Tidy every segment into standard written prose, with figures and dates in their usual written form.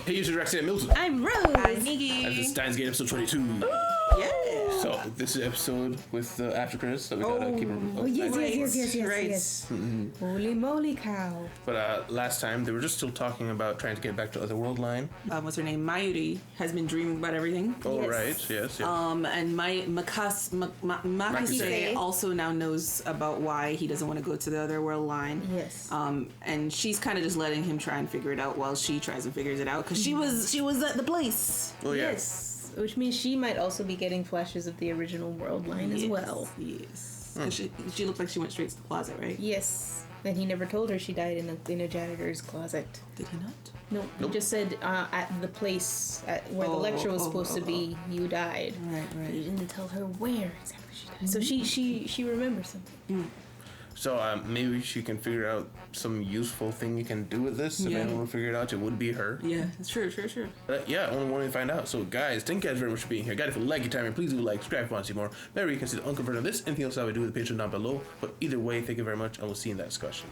Hey, you should Roxanne Milton. I'm Rose. I'm Miggy. This is Steins Gate episode 22. Yeah. So this is episode with the after credits that we gotta keep. Yes. Holy moly cow. But last time they were just still talking about trying to get back to Otherworld line. What's her name? Mayuri has been dreaming about everything. Oh right, yes. And Makase also now knows about why he doesn't want to go to the Otherworld line. Yes. And she's kind of just letting him try and figure it out while she tries and figures it out because she was at the place. Oh yeah. Yes. Which means she might also be getting flashes of the original world line as well. Yes. She looked like she went straight to the closet, right? Yes. And he never told her she died in a janitor's closet. Did he not? No, he just said at the place where the lecture was supposed to be, you died. Right. But he didn't tell her where exactly she died. So she remembers something. So maybe she can figure out some useful thing you can do with this. If anyone would figure it out, it would be her. Yeah, sure. Yeah, only one way to find out. So guys, thank you guys very much for being here. Guys, if you like your time, and please do like, subscribe if you want to see more. Maybe you can see the uncut version of this. Anything else I would do with the Patreon down below. But either way, thank you very much, and we'll see you in that discussion.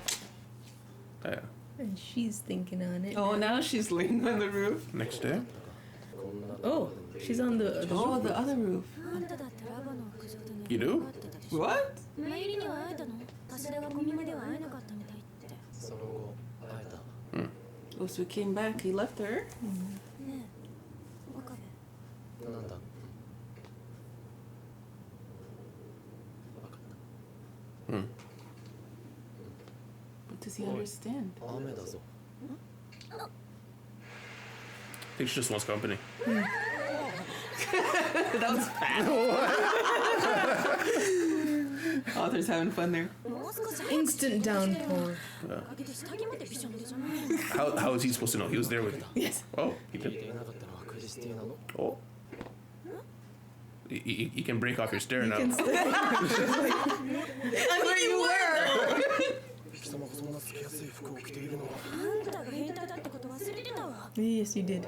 Yeah. And she's thinking on it. Oh, now she's laying on the roof. Next day. Oh, she's on the other roof. You do? What? Oh, so he came back. He left her. But does he understand? I think she just wants company. That was bad. Author's having fun there. instant downpour. How is he supposed to know? He was there with you. Yes. Oh, he did. Oh. You can break off your stare now. I mean, you were. Yes, you did.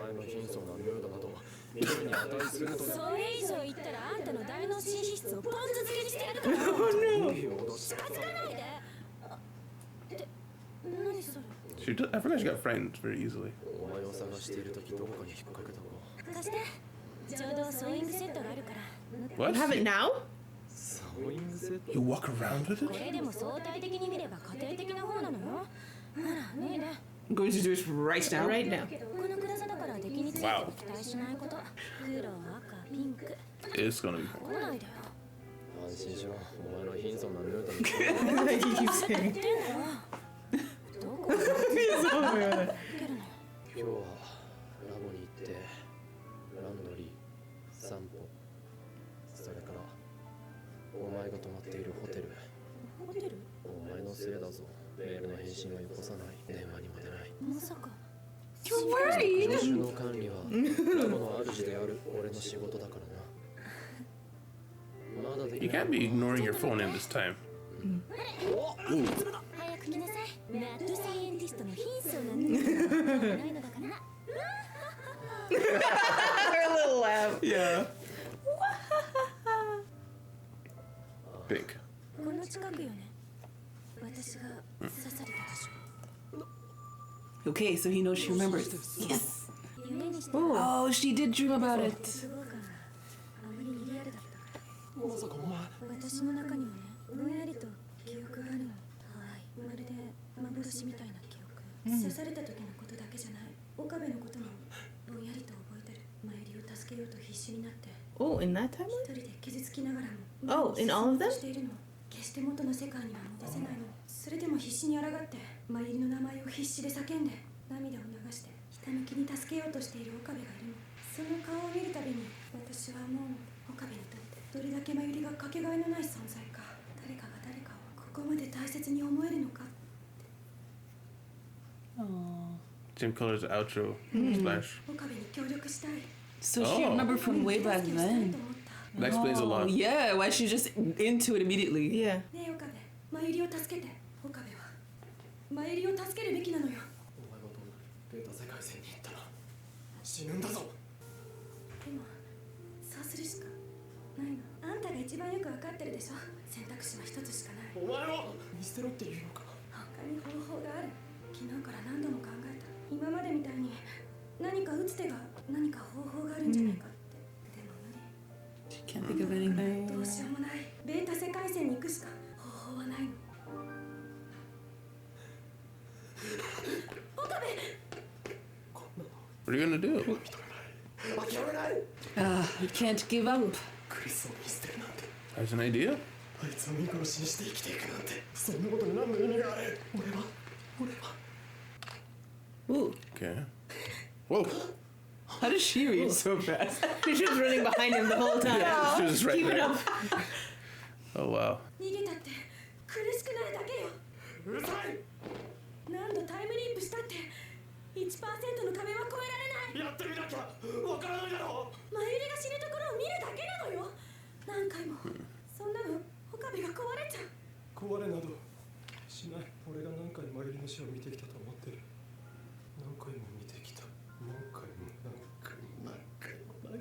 I forgot she got frightened very easily. What? You have it now? You walk around with it? I'm going to do it right now. Right now. Wow. It's gonna be fun. Like you keep saying. You're worried. You can't be ignoring your phone in this time. Ooh. Her little laugh. Yeah. Pink. Okay, so he knows she remembers. Yes. Oh, she did dream about it. Oh, in that timeline? Oh, in all of them? Jim Color's outro splash. So she remembered from way back then. That explains a lot. Yeah, why she's just into it immediately. Yeah. 何か打つ手が何か方法があるんじゃないかって。でも無理。 Can't think of anything. どうしようもない。ベータ世界線に行くしか方法はないの。岡部。 What are you gonna do? You can't give up. クリスを見捨てるなんて Has an idea? あいつを見殺しにして生きていくなんてそんなことに何の意味がある俺は Ooh. Okay. Whoa. How does she read so fast? She was running behind him the whole time. Yeah, she was just right Keep it there. up. Oh wow. 逃げたって苦しくないだけよ。うるさい何度タイムリープしたって 1% の壁は越えられない。やってみなきゃわからないだろマユリが死ぬところを見るだけなのよ。何回もそんなの岡部が壊れちゃう。壊れなどしない俺が何回マユリの死を見てきたと思ってる何回も見てきた何回ももう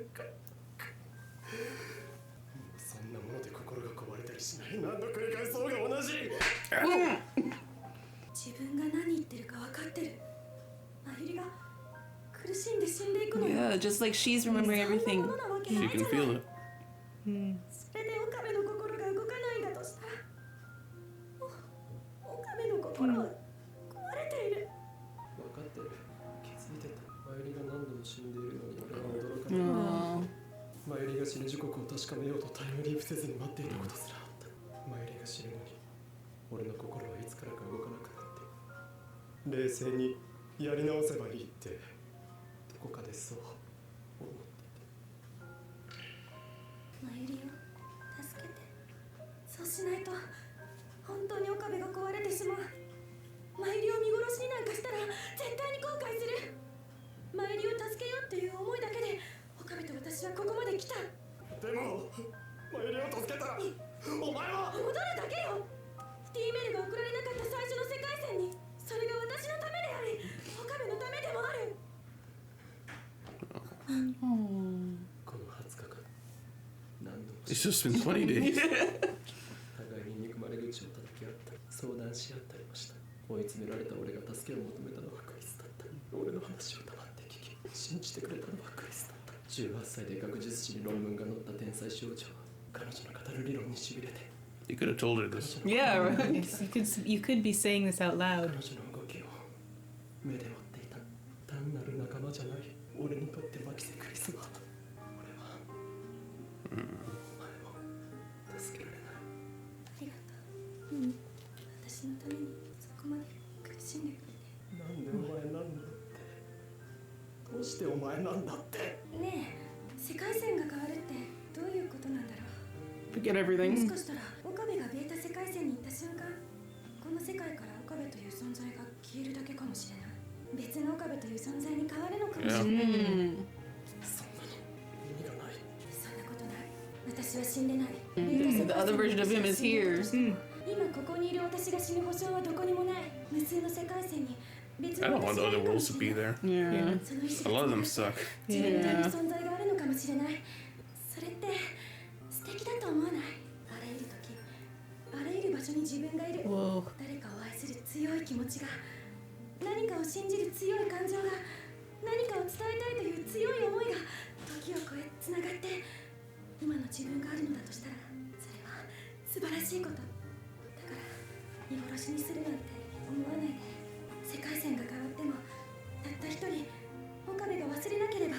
そんなもので心が壊れたりしない何度繰り返そうが同じ自分が何言ってるか分かってる。マユリが苦しんで死んでいくのよ。 Yeah, just like she's remembering そん everything. なものなわけ She ないじ can ゃない。 feel it. それで岡部の心が動かないんだとしたら岡部の心は壊れている。分かってる気づいてたマユリが何度も死んでいるのに俺は驚か Aww. マユリが死ぬ時刻を確かめようとタイムリープせずに待っていたことすらあったマユリが死ぬのに俺の心はいつからか動かなくなって冷静にやり直せばいいってどこかでそう思っていたマユリを助けて。そうしないと本当に岡部が壊れてしまう。マユリを見殺しになんかしたら絶対に後悔する。マユリを助けようっていう思いだけで岡部と私はここまで来た。でもマユリを助けたらお前は戻るだけよ。Dメールが送られなかった最初の世界線にそれが私のためであり岡部のためでもある。この20日間何度も It's just been 20 days. 互いに憎まれ口を叩き合った相談し合ったりもした追い詰められた俺が助けを求めたのはクリスだった俺の話を黙って聞き信じてくれたのはクリスだった18歳で学術誌に論文が載った天才少女は彼女の語る理論にしびれて You could have told her this. Yeah, right. You could be saying this out 彼 loud. 女の動きを目で追っていた単なる仲間じゃない俺にとってマキセクリスは俺はお前を助けられないありがとう。私のためにそこまで苦しんでくれて。なんでお前なんだってどうしてお前なんだってねえ、世界線が変わるってどういうことなんだろ Forget う。も everything. しかしたら岡部がベータ世界線に行った瞬間この世界から岡部という存在が消えるだけかもしれない。別の岡部という存在に変わるのかもしれない。そんなの意味がないそんなことない。私は死んでない。 The other version of him is here. 今ここにいる私が死ぬ保証はどこにもない。無数の世界線に別 I の don't want 私 the がい other るかも worlds し to れ be ない。 there. Yeah. その意志 A が lot of them suck. 自分という存在があるのかもしれない。それって素敵だと思わない？あらゆる時、あらゆる場所に自分がいる。 Whoa. 誰かを愛する強い気持ちが、何かを信じる強い感情が、何かを伝えたいという強い思いが時を超えつながって今の自分があるのだとしたら、それは素晴らしいことだから見殺しにするなんて思わないで。世界線が変わってもたった一人岡部が忘れなければ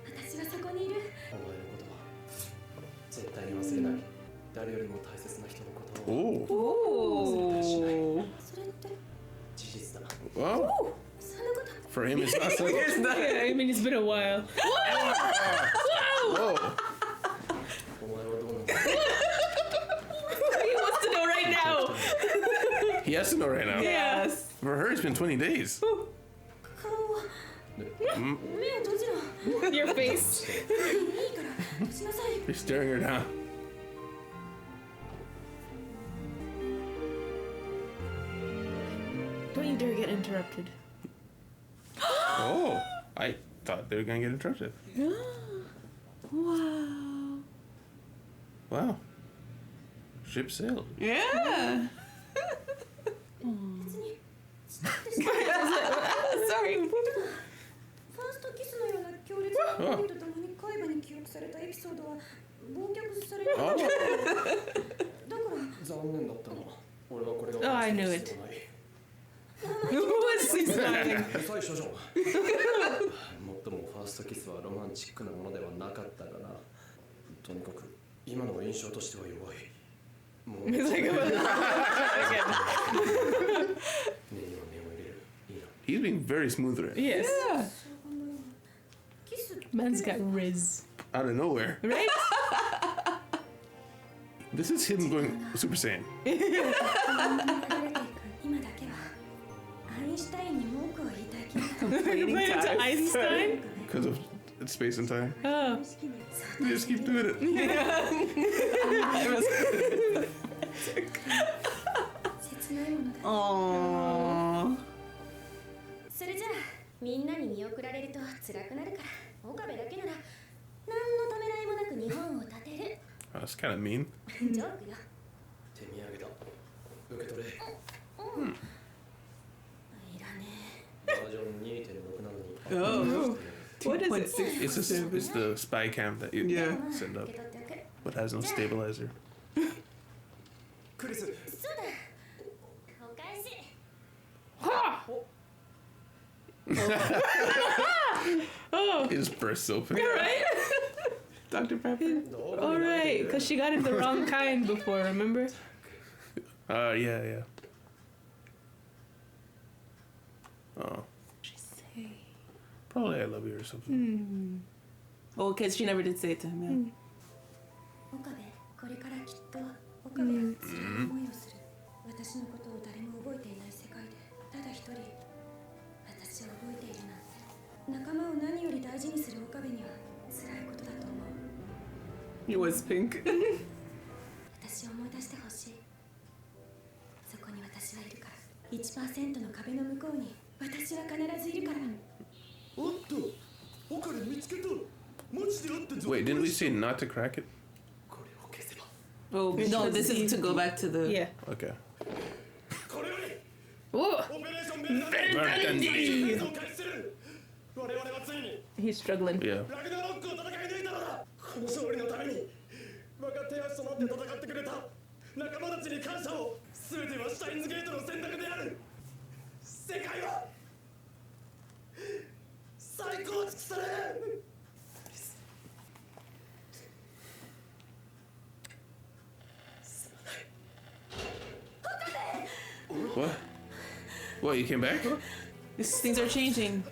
私はそこにいる。お前のことは絶対に忘れない誰よりも大切な人のことを Oh. 忘れたりしない Oh. それって事実だ Well, そんなこと。 for him, it's not so. It's not. I mean, it's been a while. Whoa. お前はどうなんだ He wants to know right now. He has to know right now. Yes. For her, it's been 20 days. 顔を目を閉じろ。 Your face. いいからしなさい。 You're staring her down. Don't you dare get interrupted. Oh, I thought they were gonna get interrupted. Wow. Wow. Ship sailed. Yeah. 別に Sorry. ファーストキス恋とともに海馬に記憶されたエピソードは忘却される。だから残念だったな。俺はこれが Oh, I knew it. 必要ない What's he smiling? 最初じゃん。もっともファーストキスはロマンチックなものではなかったがな。とにかく今の印象としては弱い。もう He's like, 目には目を入れる。いいな。 He's being very smooth right yes. キス Man's got riz. out of nowhere. Right? This is him going Super Saiyan. 今だけはアインシュタインに文句を言いたい気が Complaining Went to to us. Einstein? Because of space and time. Oh. You just keep doing it. 切ないものだ。 Aww. それじゃあみんなに見送られると辛くなるから岡部だけなら何のためらいもなく日本を立てる。 Oh, that's kind of mean. ジョークよ。手土産だ。受け取れ。いらねバージョン 2.6 なのに。 Oh. What is it? 'It's the spy cam that you Yeah. え。 send 受 up, け取っておく。 but has no stabilizer. クリス。そうだ。お返し。 Oh. It just bursts open. Right? Dr. Pepper. All right, because she got it the wrong kind before, remember? Yeah. Oh, She say? probably I love you or something. Oh, because she never did say it to him. Yeah. 岡部、これからきっと岡部は辛い思いをする。私のことを誰も覚えていない世界でただ一人私を覚えているなんて。仲間を何より大事にする岡部には辛いことだと思う。 He was pink. 私を思い出してほしい。そこに私はいるから。1% の壁の向こうに私は必ずいるから。おっと、岡部見つけた。マジであったぞ。 Wait, didn't we say not to crack it? これを消せば。 Oh, no, this is to go back to the. Yeah. Okay. これより Whoa! オペレーションメルダーを開始する。我々はついに He's struggling. Yeah. ラグナロックを戦い抜いたのだ。この勝利のために我が手足となって戦ってくれた仲間たちに感謝を。全てはシュタインズゲートの選択である。世界は再構築される。 What? What? You came back? Things are changing.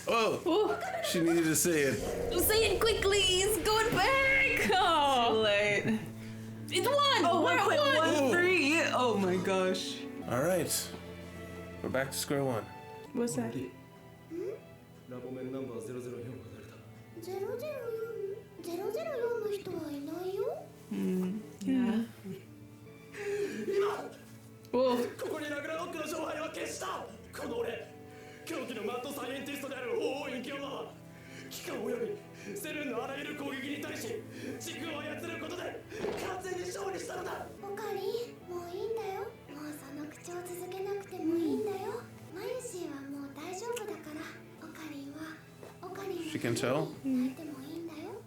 Oh, she needed to say it. Say it quickly. He's going back. Oh, late. It's one. Oh, We're at 1.13. Oh my gosh. All right, we're back to square one. What's that? ラボメンナンバー004が出た。004の人はいないよ。 Yeah. Whoa. ここにラグナロックの勝敗は決した。この俺、狂気のマッドサイエンティストである王院教は機関およびセルンのあらゆる攻撃に対し軸を操ることで完全に勝利したのだ。オカリン、もういいんだよ。もうその口を続けなくてもいいんだよ。マユシーはもう大丈夫だから。オカリンはオカリン She can tell. 泣いてもいいんだよ。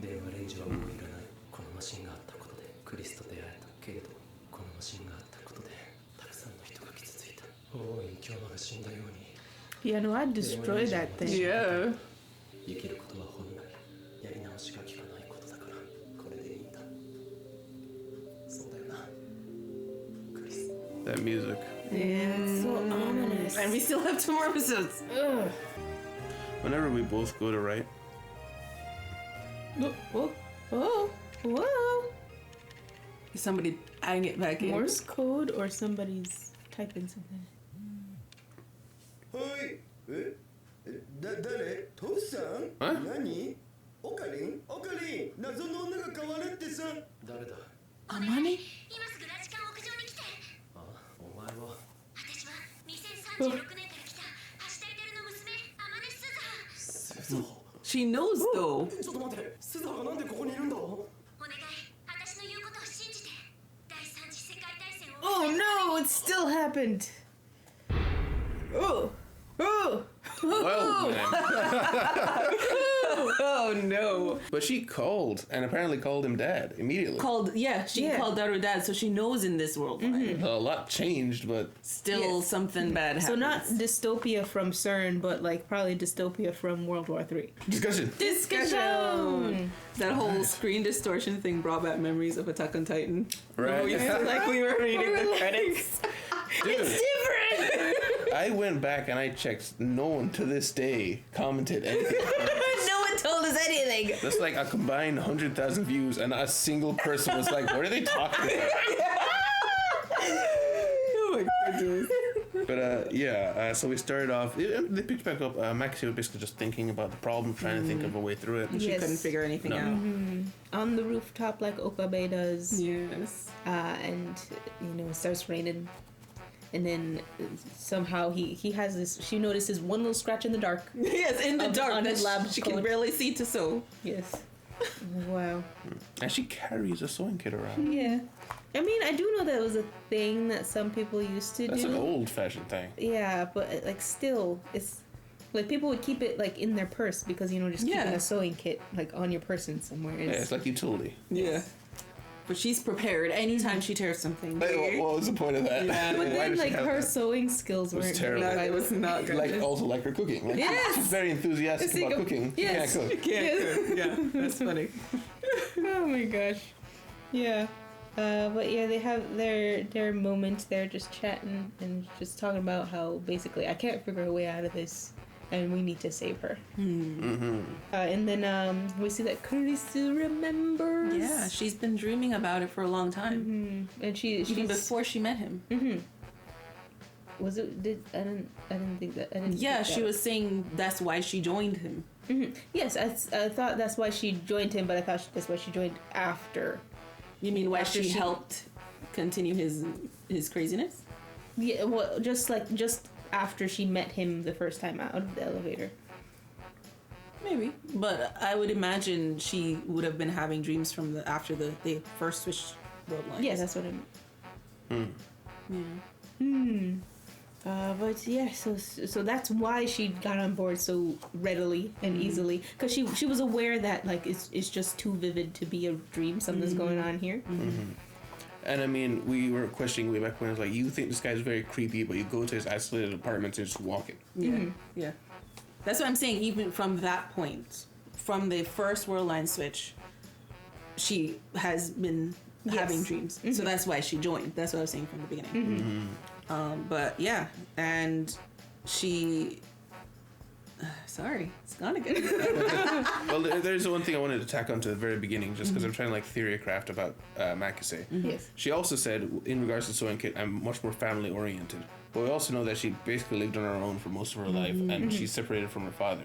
電話レンジはもういらない。このマシンがあったことでクリスと出会えたけれど、このマシンがあったことでたくさんの人が傷ついた。王院教が死んだように Yeah, no, I'd destroy that thing. Yeah. 生きることは本来やり直しが効かないことだから、これでいいんだ。そうだよな、クリス。 That music. Yeah, it's so ominous. And we still have 2 more episodes. Ugh. Whenever we both go to write, Whoa. Whoa. Whoa. Is somebody adding it back in? Morse code or somebody's typing something. はい誰父さん何オカリン謎の女が変わるってさ誰だ。 Amani? 今すぐラジカン屋上に来て。あ、お前は。私は2036年から来た橋田イデルの娘アマネスザー。スザー。 She knows though. ちょっと待って、スザーがなんでここにいるんだ。お願い、私の言うことを信じて。第三次世界大戦を。 Oh no, it still happened. Oh. Oh. Well, then. Oh no. But she called and apparently called him dad immediately. She called out her dad, so she knows in this world line. A lot changed, but Still something bad happens. So not dystopia from CERN, but like probably dystopia from World War III. discussion. Discussion. That whole screen distortion thing brought back memories of Attack on Titan. Right. We felt like we were reading the credits. Dude, Different. I went back and I checked. No one to this day commented anything. No one told us anything. That's like a combined 100,000 views, and not a single person was like, "What are they talking about?" Oh my goodness. But so we started off. They picked back up. Maxie was basically just thinking about the problem, trying to think of a way through it. She Yes. couldn't figure anything No. out. On the rooftop, like Okabe does. Yes. And it starts raining, and then somehow he has this. She notices one little scratch in the dark. Yes, in the On- dark. on that his lab she can coat. barely see to sew. Yes. Wow. And she carries a sewing kit around. Yeah. I mean, I do know that was a thing that some people used to That's do. an old-fashioned thing. Yeah, but like still, it's like people would keep it like in their purse because just keeping Yeah. a sewing kit like on your person somewhere Yeah, is. it's like utility. Yeah. But she's prepared anytime she tears something. Like, what was the point of that? Yeah. But Why then does she like have her that? sewing skills was weren't terrible. very No, it vital. was not good. Like also like her cooking. Like, Yes! she's very enthusiastic It's like about a- cooking. yes. She can't cook. Can't. Yeah, that's funny. Oh my gosh. Yeah. But yeah, they have their moment. They're just chatting and just talking about how basically I can't figure a way out of this, and we need to save her. Mm-hmm. And then we see that Kurisu remembers. Yeah, she's been dreaming about it for a long time. And Even she's before she met him. was it did I didn't think that I didn't. Yeah, pick that she up. was saying that's why she joined him. Yes, I thought that's why she joined him, but I thought that's why she joined after. You mean why After she she- helped continue his craziness? Yeah, well, just after she met him the first time out of the elevator. Maybe, but I would imagine she would have been having dreams from after they first switched world lines. Yeah, that's what I mean. But yeah, so that's why she got on board so readily and easily, because she was aware that like it's just too vivid to be a dream. Something's going on here. And I mean, we were questioning way back when. I was like, you think this guy's very creepy, but you go to his isolated apartment and just walk it. Yeah, yeah. That's what I'm saying. Even from that point, from the first world line switch, she has been having dreams. So that's why she joined. That's what I was saying from the beginning. But yeah, and she. Sorry, it's gone again. Well, there's one thing I wanted to tack on to the very beginning, just because I'm trying to like theory craft about Makise. Yes. She also said, in regards to sewing kit, I'm much more family oriented. But we also know that she basically lived on her own for most of her life, and she's separated from her father.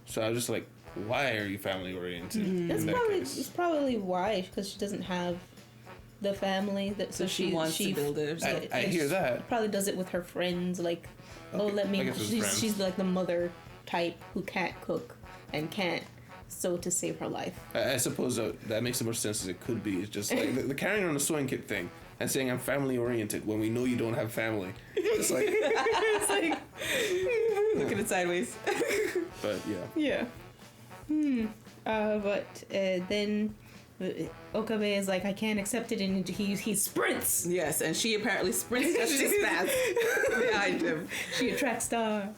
So I was just like, why are you family oriented in That's that probably case? it's probably why, because she doesn't have the family that So she wants to build it herself. I hear that. Probably does it with her friends, like let I me. guess it's friends. She's like the mother type who can't cook and can't sew to save her life. I suppose that makes as much sense as it could be. It's just like the carrying on the sewing kit thing and saying I'm family oriented when we know you don't have family. It's like, It's like look at it sideways. but yeah. But then Okabe is like, I can't accept it, and he sprints. Yes, and she apparently sprints just as fast behind him. She attracts Star.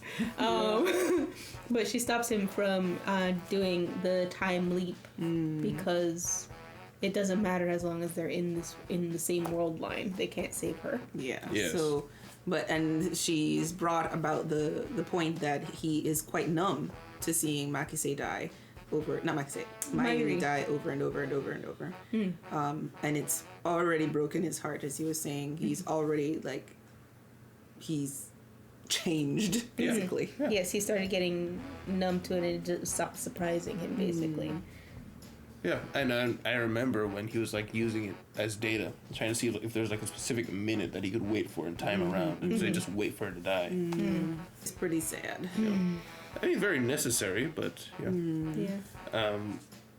But she stops him from doing the time leap because it doesn't matter as long as they're in the same world line. They can't save her. Yeah. Yes. So, and she's brought about the point that he is quite numb to seeing Makise die not Makise, Mayuri die over and over and over and over. And it's already broken his heart, as he was saying. He's already he's changed basically. Yes, he started getting numb to it, and it just stopped surprising him, basically. Yeah, and I remember when he was like using it as data, trying to see if there's like a specific minute that he could wait for and time around, and so just wait for her to die. It's pretty sad. I mean, very necessary, but yeah. Yeah.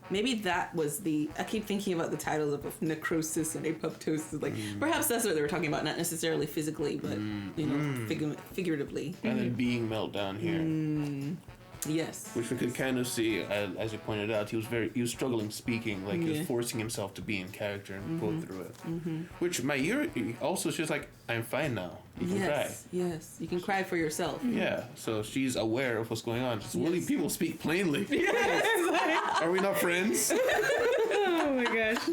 maybe that was I keep thinking about the titles of necrosis and apoptosis. Like, perhaps that's what they were talking about, not necessarily physically, but, figuratively. And then being Meltdown here. Yes. Which we could kind of see, as you pointed out, he was struggling speaking, like he was forcing himself to be in character and go through it. Which Mayuri also, she's like, I'm fine now. You can cry. Yes, you can cry for yourself. Yeah, so she's aware of what's going on. Just willing people speak plainly. Are we not friends? Oh my gosh.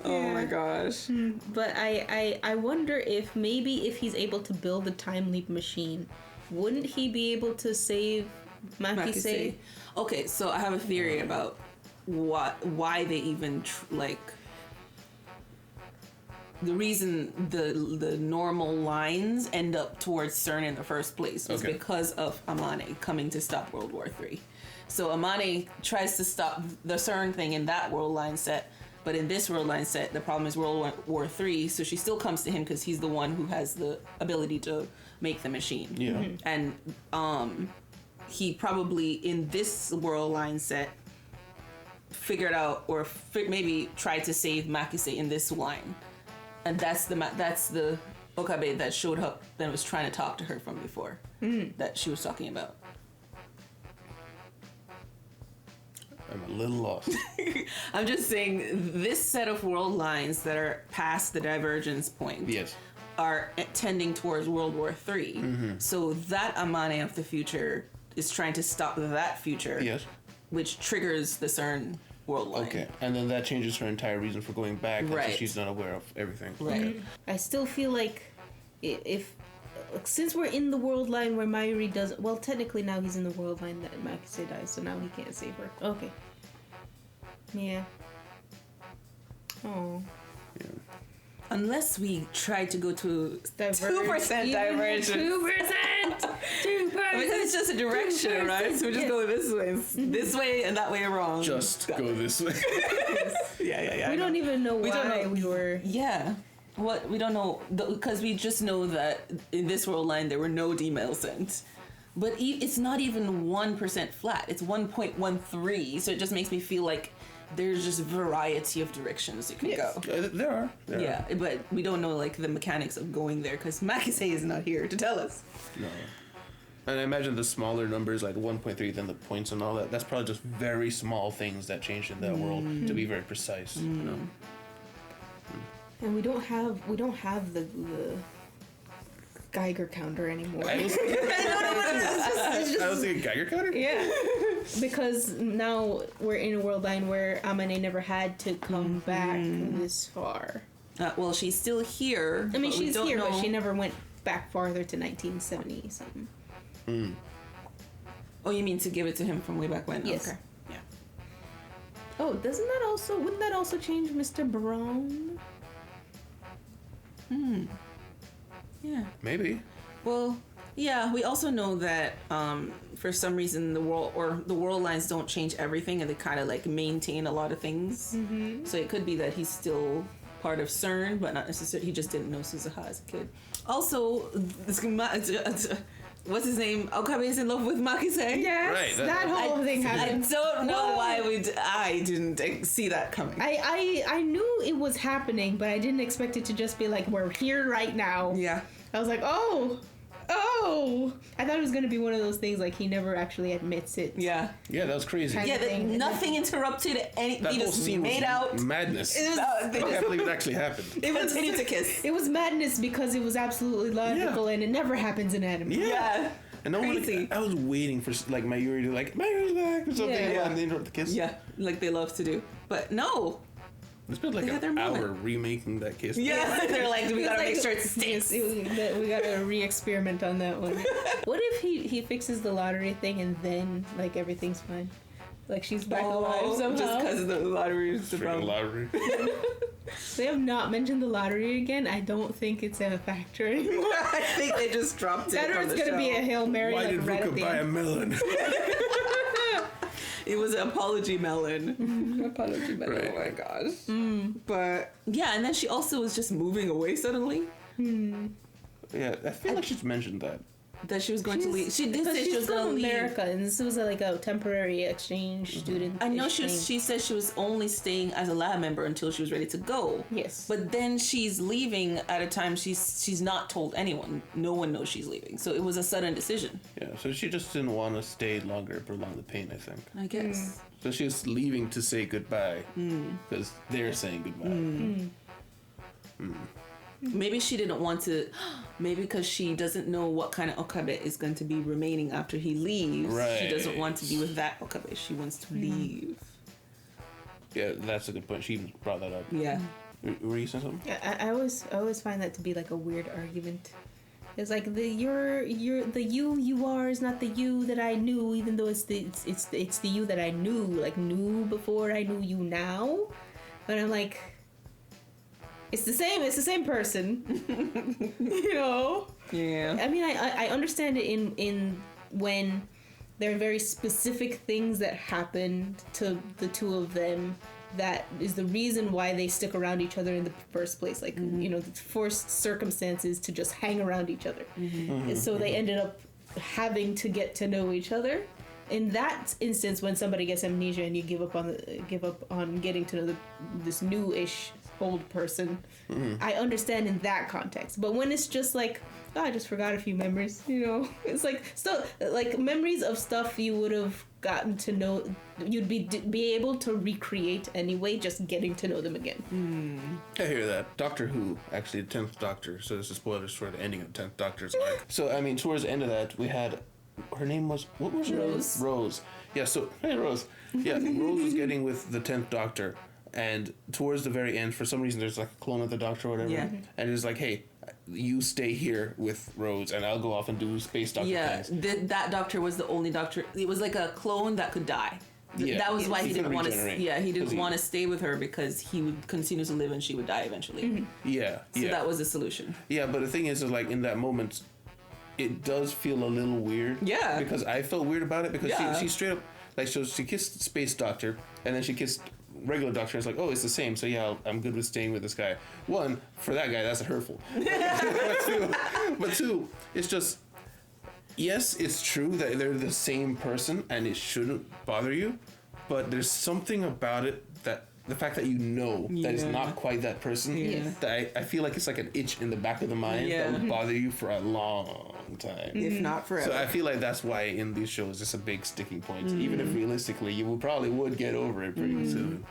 Oh my gosh. But I wonder if maybe if he's able to build a time leap machine, wouldn't he be able to save Makise? Okay, so I have a theory about why they even the reason the normal lines end up towards CERN in the first place was because of Amane coming to stop World War III. So Amane tries to stop the CERN thing in that world line set, but in this world line set, the problem is World War III, so she still comes to him because he's the one who has the ability to make the machine. Yeah. And he probably, in this world line set, figured out or maybe tried to save Makise in this line. And that's the Okabe that showed up and was trying to talk to her from before that she was talking about. I'm a little lost. I'm just saying this set of world lines that are past the divergence point are tending towards World War III. So that Amane of the future is trying to stop that future, which triggers the CERN world line. Okay, and then that changes her entire reason for going back, so she's not aware of everything. Right. Okay. I still feel like since we're in the world line where Mayuri does, well, technically now he's in the world line that Makise dies, so now he can't save her. Okay. Yeah. Oh. Yeah. Unless we try to go to 2% divergence. 2%! Because it's just a direction, right? So we just go this way. This way and that way wrong. Just go this way. Yeah. We don't even know why we were... Yeah. What we don't know, because we just know that in this world line there were no D-mail sent. But it's not even 1% flat. It's 1.13. So it just makes me feel like there's just variety of directions you can go. There are. Yeah, but we don't know like the mechanics of going there because Makise is not here to tell us. No. And I imagine the smaller numbers, like 1.3, then the points and all that, that's probably just very small things that changed in that world, to be very precise. You know? And we don't have the Geiger counter anymore. I was thinking Geiger counter? Yeah. Because now we're in a world line where Amane never had to come back this far. Well, she's still here. I mean, she's here, but she never went back farther to 1970 something. Oh, you mean to give it to him from way back when? Yes. Okay. Yeah. Oh, wouldn't that also change Mr. Brown? Yeah. Maybe. Well, yeah, we also know that for some reason the world lines don't change everything and they kind of like maintain a lot of things. So it could be that he's still part of CERN, but not necessarily. He just didn't know Suzuha as a kid. Also, what's his name? Okabe is in love with Makise. Yes, Right, that whole thing happened. I don't know why I didn't see that coming. I knew it was happening, but I didn't expect it to just be like, we're here right now. Yeah. I was like, oh. I thought it was going to be one of those things like he never actually admits it. Yeah. Yeah, that was crazy. Kind Yeah, of thing. nothing interrupted any. That He whole just scene made was out. madness. It was, I can't believe it actually happened. they continued to kiss. It was madness because it was absolutely logical and it never happens in anime. Yeah. And no one, Crazy. I was waiting for like Mayuri to like Mayuri's back or something, Yeah. and they interrupt the kiss. Yeah, like they love to do. But no. They spent like They had their an hour moment. remaking that kiss. Yeah, they're like, we gotta Like, make sure it stinks. We gotta re-experiment on that one. What if he fixes the lottery thing and then like everything's fine? Like she's back alive somehow. Just because the lottery is the Freaking problem. lottery. They have not mentioned the lottery again. I don't think it's a factor anymore. I think they just dropped it. That or from it's the gonna be show. a Hail Mary Why like did right at Ruka the buy a end. melon? It was an apology melon. Apology melon. Right. Oh my gosh. But yeah, and then she also was just moving away suddenly. Yeah, I feel like she's mentioned that. that she was going to leave. She did say she was going to leave America, and this was like a temporary exchange student. I know she said she was only staying as a lab member until she was ready to go. Yes. But then she's leaving at a time she's not told anyone. No one knows she's leaving. So it was a sudden decision. Yeah, so she just didn't want to stay longer, prolong the pain, I think. I guess. So she was leaving to say goodbye because they're saying goodbye. Maybe she didn't want to. Maybe because she doesn't know what kind of Okabe is going to be remaining after he leaves. Right. She doesn't want to be with that Okabe. She wants to leave. Yeah, that's a good point. She even brought that up. Yeah. Were you saying something? Yeah, I always find that to be like a weird argument. It's like the you are is not the you that I knew, even though it's the you that I knew before I knew you now. But I'm like, it's the same person. You know? Yeah. I mean, I understand it in when there are very specific things that happened to the two of them that is the reason why they stick around each other in the first place. Like, you know, forced circumstances to just hang around each other. And so they ended up having to get to know each other. In that instance, when somebody gets amnesia and you give up on getting to know this new-ish old person, I understand in that context. But when it's just like, oh, I just forgot a few memories, you know, it's like still like memories of stuff you would have gotten to know, you'd be able to recreate anyway, just getting to know them again. I hear that. Doctor Who, actually, the 10th Doctor. So this is spoilers for the ending of 10th Doctor's arc. So I mean, towards the end of that, we had. Her name was, what was her name? Rose. Yeah, so, hey, Rose. Yeah, Rose was getting with the 10th Doctor, and towards the very end, for some reason, there's like a clone of the Doctor or whatever, and it's like, hey, you stay here with Rose, and I'll go off and do space Doctor things. Yeah, that Doctor was the only Doctor. It was like a clone that could die. That was why he didn't want to. Yeah, he didn't want to stay with her because he would continue to live and she would die eventually. Yeah, so that was the solution. Yeah, but the thing is like in that moment, it does feel a little weird. Yeah. Because I felt weird about it because she straight up, like, so she kissed Space Doctor and then she kissed regular Doctor. It's like, oh, it's the same. So yeah, I'm good with staying with this guy. One, for that guy, that's hurtful. but two, it's just, yes, it's true that they're the same person and it shouldn't bother you, but there's something about it that the fact that you know that it's not quite that person, that I feel like it's like an itch in the back of the mind that would bother you for a long time. If not forever. So I feel like that's why in these shows it's a big sticking point. Even if realistically you would get over it pretty soon.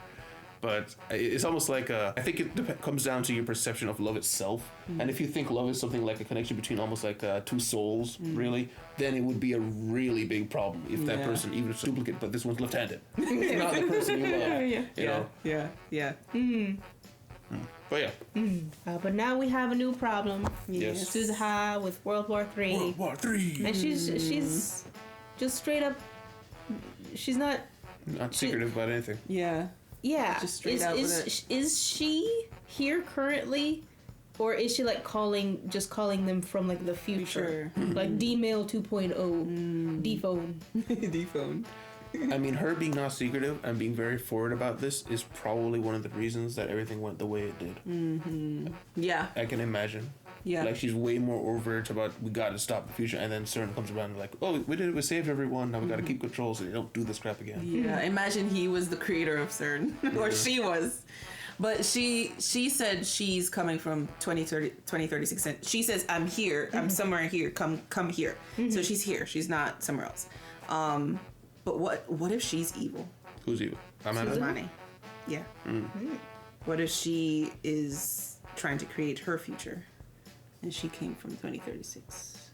But it's almost like I think it comes down to your perception of love itself. And if you think love is something like a connection between almost like two souls, really, then it would be a really big problem if that person, even if it's a duplicate, but this one's left-handed. It's not the person you love. You know? Yeah. But yeah. But now we have a new problem. Yes. Suzuha with World War III. World War III. And she's just straight up. She's not secretive about anything. Yeah. Just straight out with it. Is she here currently, or is she like calling them from like the future? Like D-Mail 2.0, D-Phone. D-Phone. I mean, her being not secretive and being very forward about this is probably one of the reasons that everything went the way it did. Yeah. I can imagine. Yeah. Like, she's way more overt about, we gotta stop the future, and then CERN comes around and like, oh, we did it, we saved everyone, now we gotta keep control so they don't do this crap again. Yeah, imagine he was the creator of CERN, or she was. But she said she's coming from 2036, and she says, I'm here, I'm somewhere here, come here. So she's here, she's not somewhere else. But what if she's evil? Who's evil? Amane. Yeah. What if she is trying to create her future? And she came from 2036.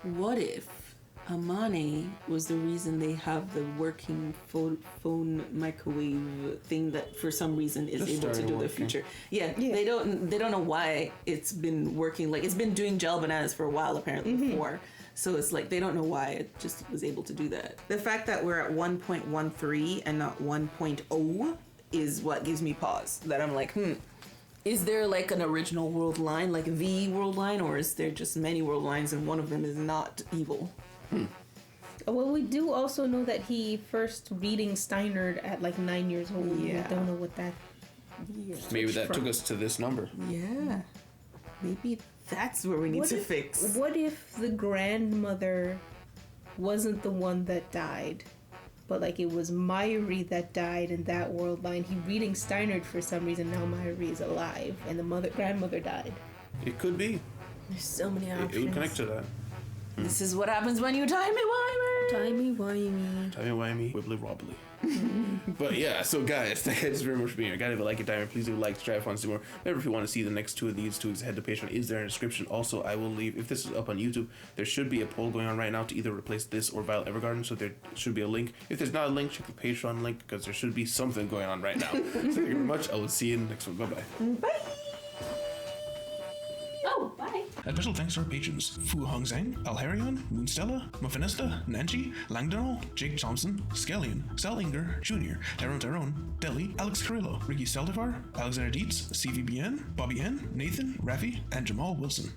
What if Amane was the reason they have the working phone microwave thing that for some reason is Just able to do working. the future? Yeah, they don't know why it's been working. Like, it's been doing gel bananas for a while apparently before. So it's like they don't know why it just was able to do that. The fact that we're at 1.13 and not 1.0 is what gives me pause. That I'm like, is there like an original world line, like the world line, or is there just many world lines and one of them is not evil? Well, we do also know that he first reading Steinerd at like 9 years old. Yeah. We don't know what that Yeah. Maybe that took us to this number. Yeah. Maybe that's where we need to fix. What if the grandmother wasn't the one that died, but like it was Mayuri that died in that world line? He reading Steinert for some reason. Now Mayuri is alive, and the grandmother died. It could be. There's so many options. It would connect to that. This is what happens when you timey-wimey. Timey-wimey. Timey-wimey, wibbly-wobbly. But yeah, so guys, thank you guys very much for being here. Guys, if you like it, diamond, please do like, subscribe, want to see more. Remember, if you want to see the next two of these two, head to Patreon. Is there in the description? Also, I will leave, if this is up on YouTube, there should be a poll going on right now to either replace this or Violet Evergarden. So there should be a link. If there's not a link, check the Patreon link because there should be something going on right now. So thank you very much. I will see you in the next one. Bye-bye. Bye. Oh, bye. A special thanks to our patrons: Fu Hongzhang, Alharion, Moonstella, Muffinista, Nanchi, Langdonal, Jake Thompson, Scallion, Salinger Jr., Tyrone, Deli, Alex Carrillo, Ricky Saldifar, Alexander Dietz, CVBN, Bobby N, Nathan, Raffi, and Jamal Wilson.